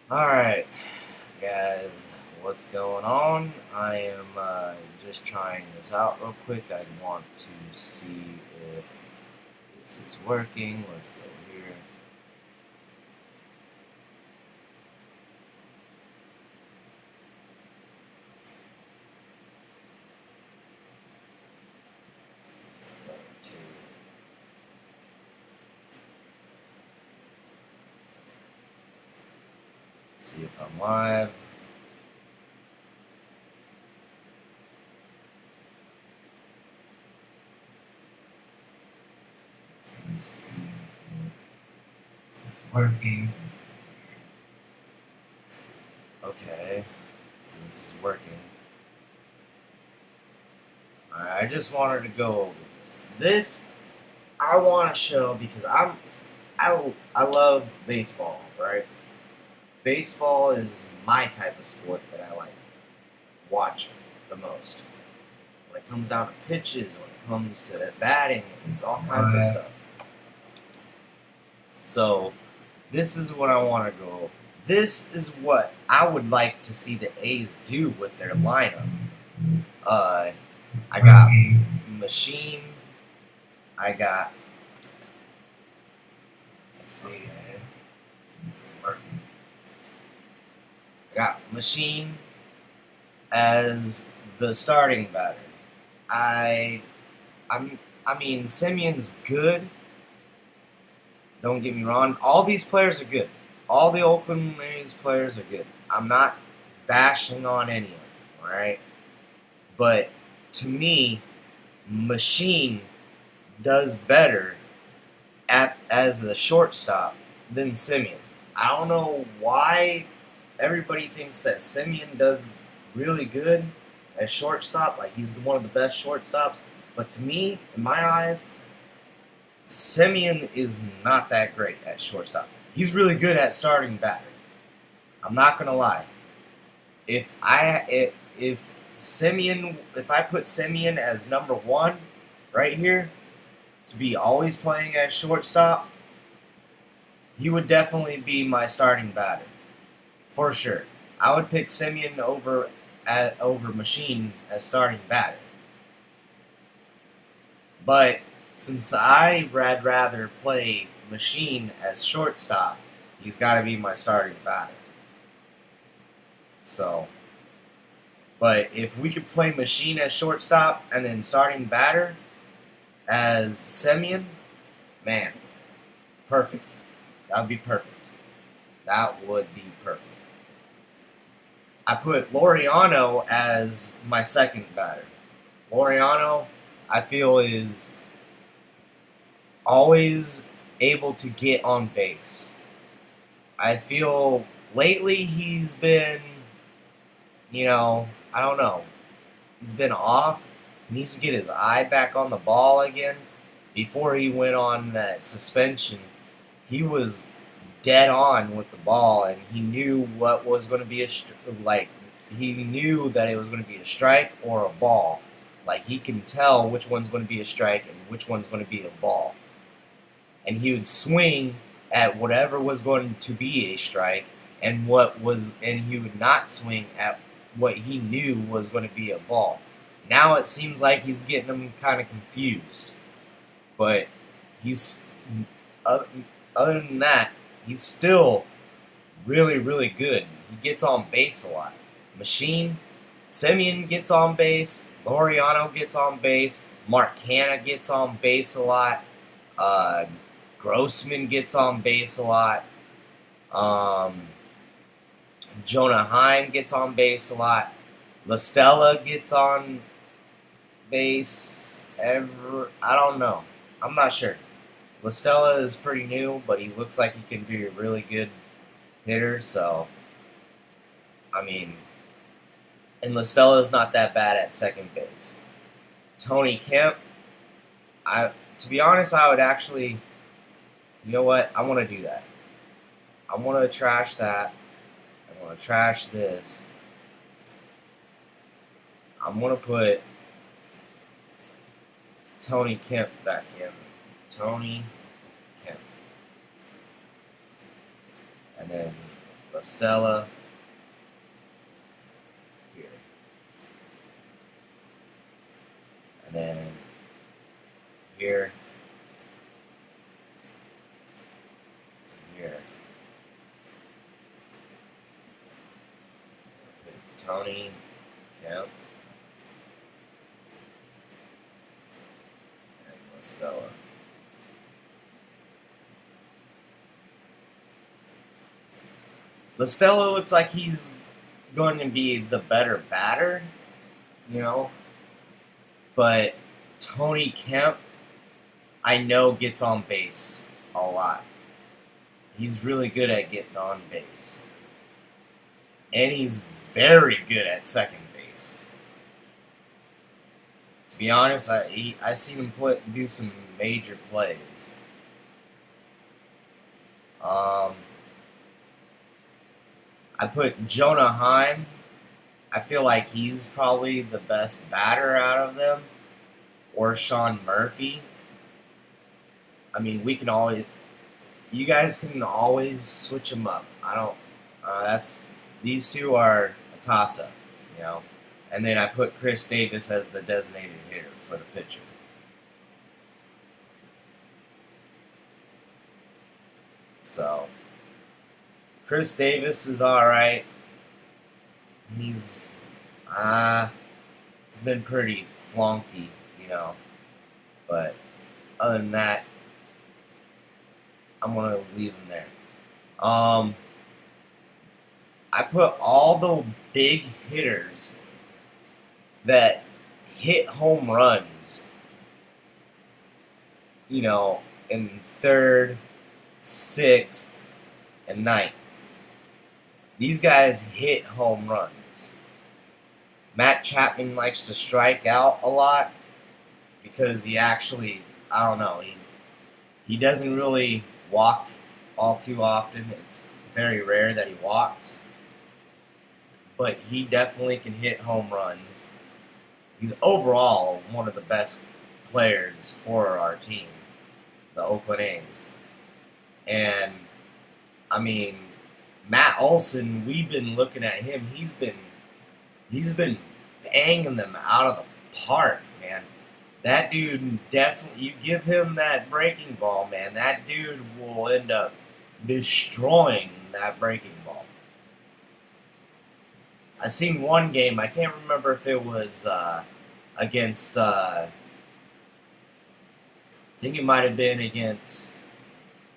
Alright, guys, what's going on? I am just trying this out real quick. I want to see if this is working. Let's go here. Let's go to see if I'm live. To see if this is working. Okay, so this is working. Alright, I just wanted to go over this. This I want to show because I love baseball, right? Baseball is my type of sport that I like watching the most. When it comes down to pitches, when it comes to batting, it's all kinds of stuff. So, this is what I want to go over. This is what I would like to see the A's do with their lineup. I got Machine. I got. Let's see. This is working. I got Machine as the starting batter. I mean, Simeon's good. Don't get me wrong. All these players are good. All the Oakland A's players are good. I'm not bashing on any of them, alright? But to me, Machine does better as a shortstop than Simeon. I don't know why everybody thinks that Simeon does really good as shortstop, like he's one of the best shortstops. But to me, in my eyes, Simeon is not that great at shortstop. He's really good at starting batter. I'm not gonna lie. If I put Simeon as number one right here to be always playing as shortstop, he would definitely be my starting batter. For sure. I would pick Simeon over Machine as starting batter. But since I'd rather play Machine as shortstop, he's got to be my starting batter. So, but if we could play Machine as shortstop and then starting batter as Simeon, man, perfect. That would be perfect. That would be perfect. I put Laureano as my second batter. Laureano, I feel, is always able to get on base. I feel lately he's been, I don't know. He's been off. He needs to get his eye back on the ball again. Before he went on that suspension, he was dead on with the ball, and he knew what was going to be he knew that it was going to be a strike or a ball. Like, he can tell which one's going to be a strike and which one's going to be a ball. And he would swing at whatever was going to be a strike, and he would not swing at what he knew was going to be a ball. Now it seems like he's getting them kind of confused. But other than that, he's still really, really good. He gets on base a lot. Simeon gets on base. Laureano gets on base. Mark Canha gets on base a lot. Grossman gets on base a lot. Jonah Heim gets on base a lot. La Stella gets on base I don't know. I'm not sure. La Stella is pretty new, but he looks like he can be a really good hitter, so and La Stella is not that bad at second base. Tony Kemp, to be honest, I would actually, you know what? I want to do that. I want to trash that. I want to trash this. I'm going to put Tony Kemp back in. Tony Kemp. And then La Stella here. And then here. Here. Tony. Yep. And La Stella. La Stella looks like he's going to be the better batter, you know. But Tony Kemp, I know, gets on base a lot. He's really good at getting on base. And he's very good at second base. To be honest, I seen him do some major plays. I put Jonah Heim. I feel like he's probably the best batter out of them. Or Sean Murphy. I mean, we can always... You guys can always switch them up. I don't... These two are a toss-up, you know. And then I put Chris Davis as the designated hitter for the pitcher. So... Chris Davis is alright. He's been pretty flunky, you know. But other than that, I'm gonna leave him there. I put all the big hitters that hit home runs, you know, in 3rd, 6th, and 9th. These guys hit home runs. Matt Chapman likes to strike out a lot because he actually, I don't know, he doesn't really walk all too often. It's very rare that he walks. But he definitely can hit home runs. He's overall one of the best players for our team, the Oakland A's. And, I mean, Matt Olson, we've been looking at him. He's been banging them out of the park, man. That dude definitely, you give him that breaking ball, man, that dude will end up destroying that breaking ball. I seen one game, I can't remember if it was against, I think it might have been against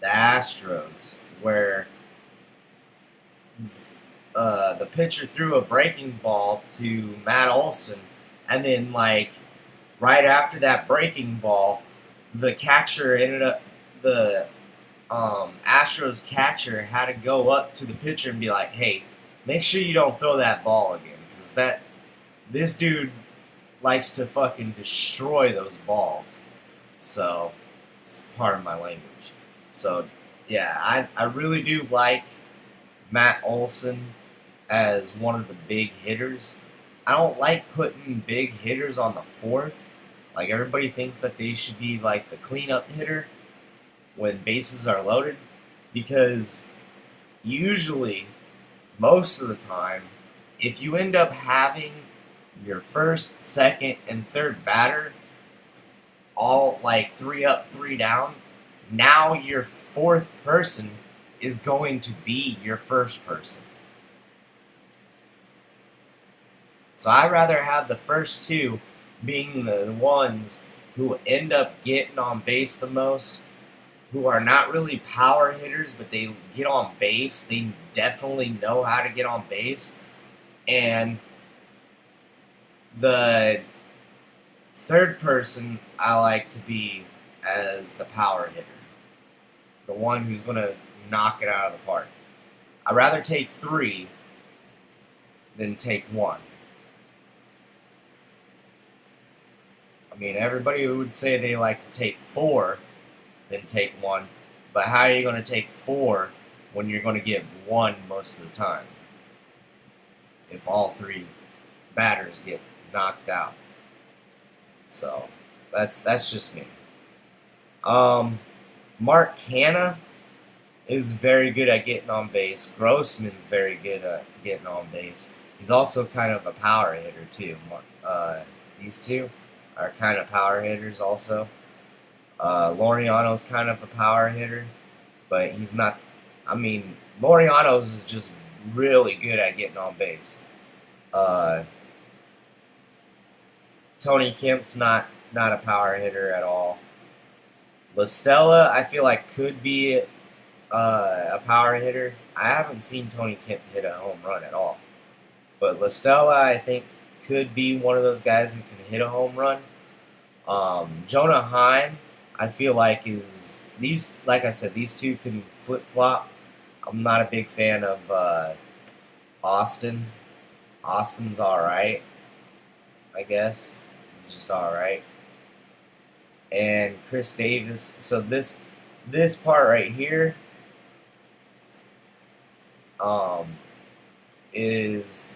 the Astros, where the pitcher threw a breaking ball to Matt Olson, and then, like, right after that breaking ball, the Astros catcher had to go up to the pitcher and be like, hey, make sure you don't throw that ball again, because this dude likes to fucking destroy those balls. So, it's part of my language. So, yeah, I really do like Matt Olson as one of the big hitters. I don't like putting big hitters on the 4th. Like, everybody thinks that they should be like the cleanup hitter when bases are loaded, because usually, most of the time, if you end up having your 1st, 2nd, and 3rd batter all like 3 up, 3 down, now your 4th person is going to be your 1st person. So I'd rather have the first 2 being the ones who end up getting on base the most, who are not really power hitters, but they get on base. They definitely know how to get on base. And the 3rd person I like to be as the power hitter, the one who's going to knock it out of the park. I'd rather take 3 than take 1. I mean, everybody would say they like to take 4 than take 1, but how are you going to take 4 when you're going to get 1 most of the time? If all 3 batters get knocked out. So, that's just me. Mark Canha, is very good at getting on base. Grossman's very good at getting on base. He's also kind of a power hitter too. These two are kind of power hitters also. Laureano's kind of a power hitter, but he's not. I mean, Laureano's is just really good at getting on base. Uh, Tony Kemp's not a power hitter at all. LaStella, I feel like could be a power hitter. I haven't seen Tony Kemp hit a home run at all, but LaStella, I think, could be one of those guys who can hit a home run. Jonah Heim, I feel like is these. Like I said, these two can flip flop. I'm not a big fan of Austin. Austin's all right, I guess. He's just all right. And Chris Davis. So this part right here is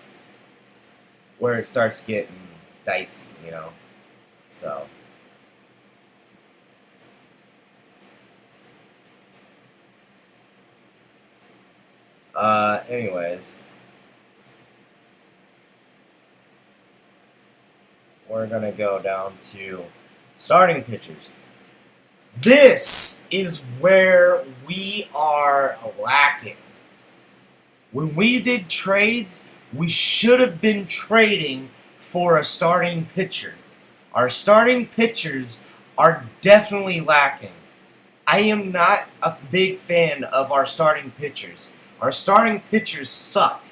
where it starts getting dicey, you know. So anyways, we're gonna go down to starting pitchers. This is where we are lacking. When we did trades, we should have been trading for a starting pitcher. Our starting pitchers are definitely lacking. I am not a big fan of our starting pitchers. Our starting pitchers suck.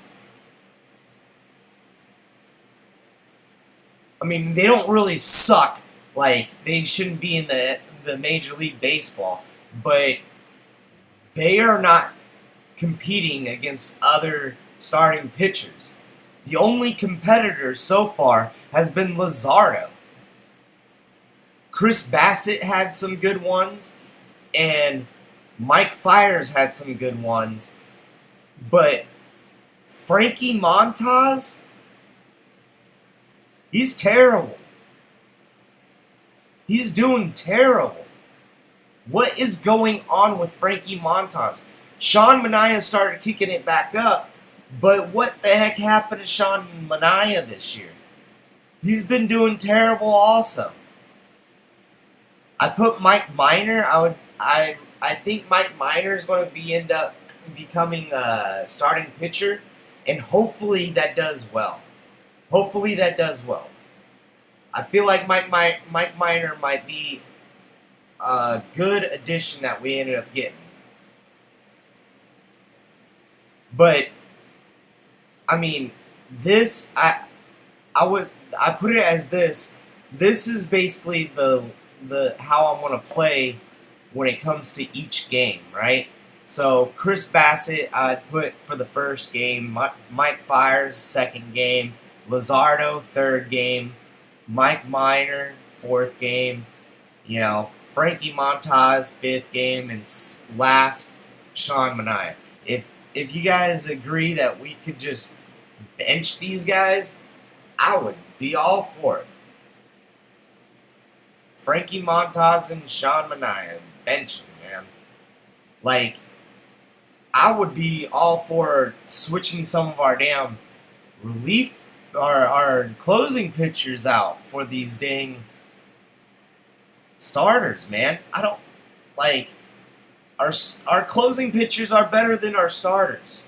I mean, they don't really suck. Like, they shouldn't be in the Major League Baseball. But they are not competing against other starting pitchers. The only competitor so far has been Luzardo. Chris Bassett had some good ones, and Mike Fiers had some good ones, but Frankie Montas, he's terrible. He's doing terrible. What is going on with Frankie Montas? Sean Manaea started kicking it back up, but what the heck happened to Sean Manaea this year? He's been doing terrible also. I put Mike Minor. I think Mike Minor is going to end up becoming a starting pitcher, and hopefully that does well. Hopefully that does well. I feel like Mike Minor might be a good addition that we ended up getting. But I mean, this I put it as this. This is basically the how I want to play when it comes to each game, right? So Chris Bassett, I'd put for the first game. Mike Fiers, second game. Luzardo, third game. Mike Minor, fourth game. You know, Frankie Montas, fifth game, and last Sean Manaea. If you guys agree that we could just bench these guys, I would be all for it. Frankie Montas and Sean Manaea, bench them, man. Like, I would be all for switching some of our damn relief, our closing pitchers out for these dang starters, man. I don't, like, our closing pitchers are better than our starters.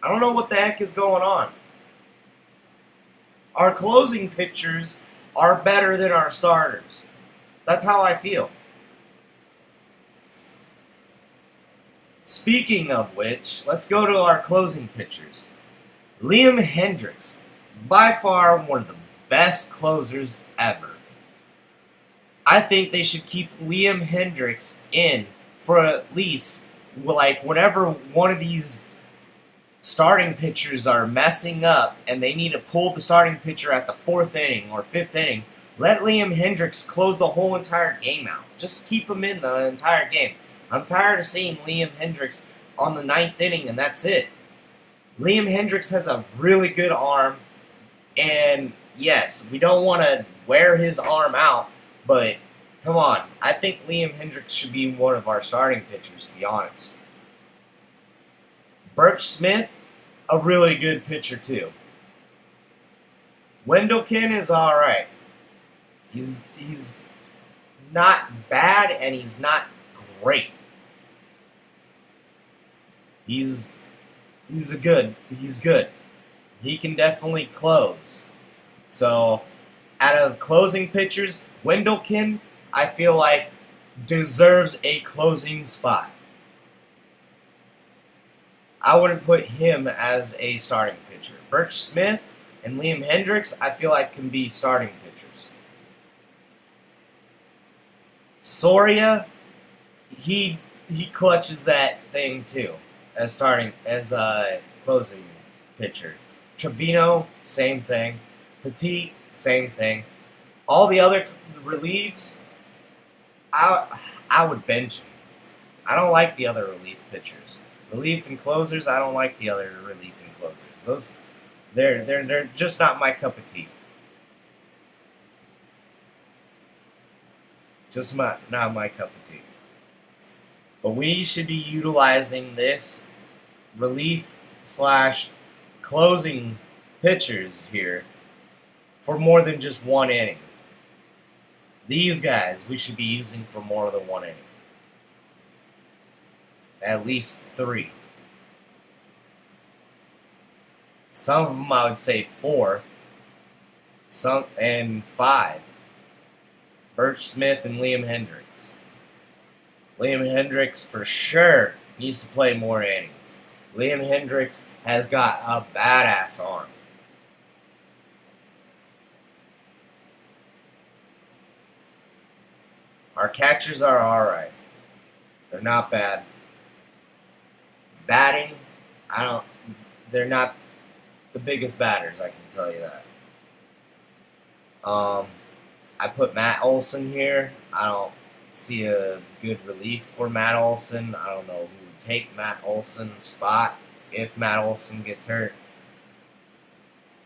I don't know what the heck is going on. Our closing pitchers are better than our starters. That's how I feel. Speaking of which, let's go to our closing pitchers. Liam Hendriks, by far one of the best closers ever. I think they should keep Liam Hendriks in for at least, like, whenever one of these starting pitchers are messing up and they need to pull the starting pitcher at the fourth inning or fifth inning, let Liam Hendriks close the whole entire game out. Just keep him in the entire game. I'm tired of seeing Liam Hendriks on the ninth inning and that's it. Liam Hendriks has a really good arm, and yes, we don't want to wear his arm out, but come on. I think Liam Hendricks should be one of our starting pitchers, to be honest. Birch Smith, a really good pitcher, too. Wendelken is alright. He's not bad, and he's not great. He's good. He can definitely close. So, out of closing pitchers, Wendelken, I feel like, deserves a closing spot. I wouldn't put him as a starting pitcher. Birch Smith and Liam Hendricks, I feel like, can be starting pitchers. Soria, he clutches that thing too as a closing pitcher. Trevino, same thing. Petit, same thing. All the other reliefs, I would bench them. I don't like the other relief pitchers. Relief and closers, I don't like the other relief and closers. They're just not my cup of tea. Not my cup of tea. But we should be utilizing this relief / closing pitchers here for more than just one inning. These guys we should be using for more than one inning. At least 3. Some of them I would say 4. Some and 5. Birch Smith and Liam Hendricks. Liam Hendricks for sure needs to play more innings. Liam Hendricks has got a badass arm. Our catchers are alright. They're not bad. Batting, they're not the biggest batters, I can tell you that. I put Matt Olson here. I don't see a good relief for Matt Olson. I don't know who would take Matt Olson's spot if Matt Olson gets hurt.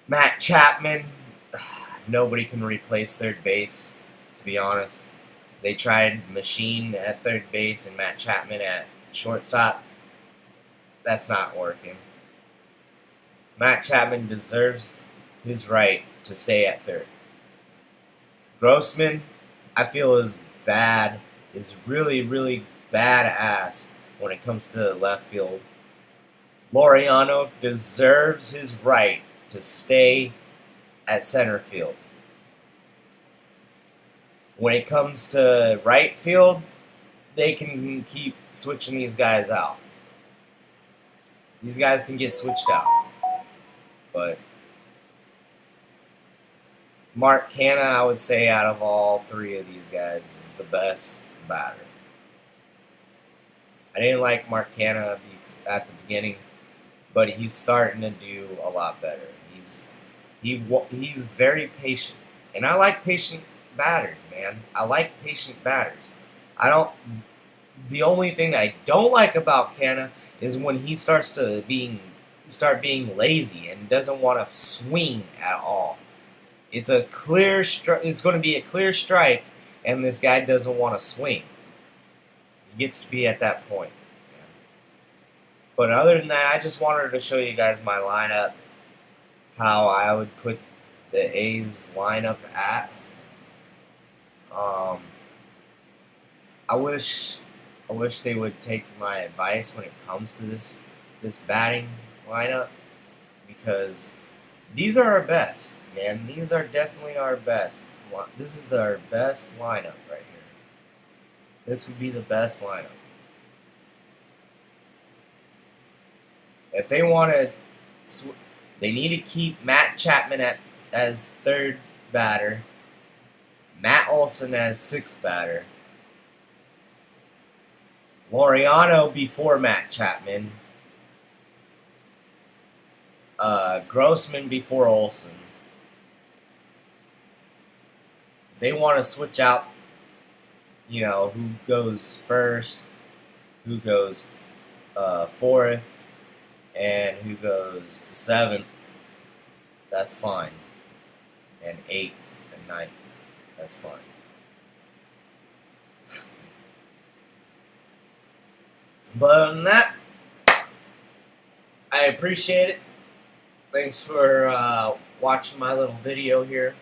Matt Chapman, nobody can replace third base, to be honest. They tried Machine at third base and Matt Chapman at shortstop. That's not working. Matt Chapman deserves his right to stay at third. Grossman, I feel is really, really badass when it comes to left field. Laureano deserves his right to stay at center field. When it comes to right field, they can keep switching these guys out. These guys can get switched out. But Mark Canha, I would say, out of all 3 of these guys, is the best batter. I didn't like Mark Canha at the beginning, but he's starting to do a lot better. He's very patient, and I like patient batters, man. I like patient batters. The only thing I don't like about Canha is when he starts being lazy and doesn't want to swing at all. It's going to be a clear strike, and this guy doesn't want to swing. He gets to be at that point. But other than that, I just wanted to show you guys my lineup, how I would put the A's lineup at. I wish they would take my advice when it comes to this batting lineup, because these are our best, man. These are definitely our best. This is our best lineup right here. This would be the best lineup. If they want to, they need to keep Matt Chapman as third batter, Matt Olson as sixth batter, Laureano before Matt Chapman, Grossman before Olson. They want to switch out, who goes first, who goes fourth, and who goes seventh. That's fine. And eighth and ninth. That's fine. But other than that, I appreciate it. Thanks for watching my little video here.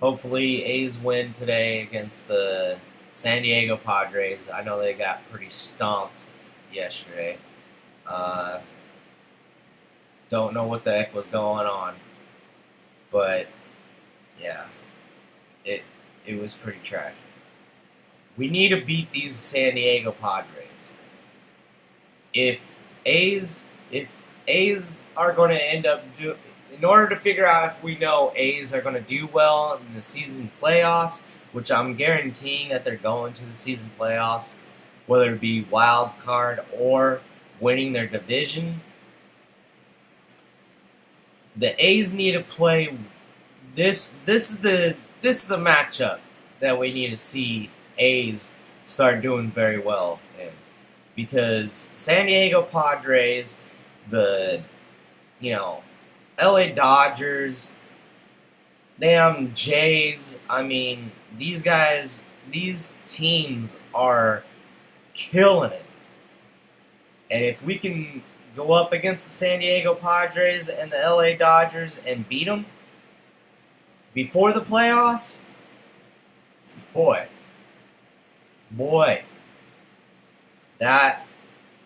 Hopefully A's win today against the San Diego Padres. I know they got pretty stomped yesterday. Don't know what the heck was going on, but yeah, it was pretty tragic. We need to beat these San Diego Padres. If A's are going to end up in order to figure out if we know A's are going to do well in the season playoffs, which I'm guaranteeing that they're going to the season playoffs, whether it be wild card or winning their division. The A's need to play this. This is the matchup that we need to see A's start doing very well in, because San Diego Padres, the LA Dodgers, damn Jays. I mean, these guys, these teams are killing it. And if we can go up against the San Diego Padres and the LA Dodgers and beat them before the playoffs, boy, that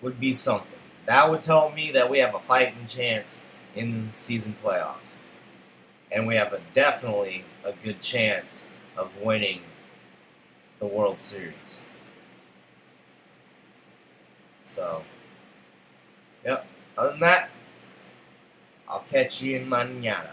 would be something. That would tell me that we have a fighting chance in the season playoffs. And we have definitely a good chance of winning the World Series. So, yep. Other than that, I'll catch you in mañana.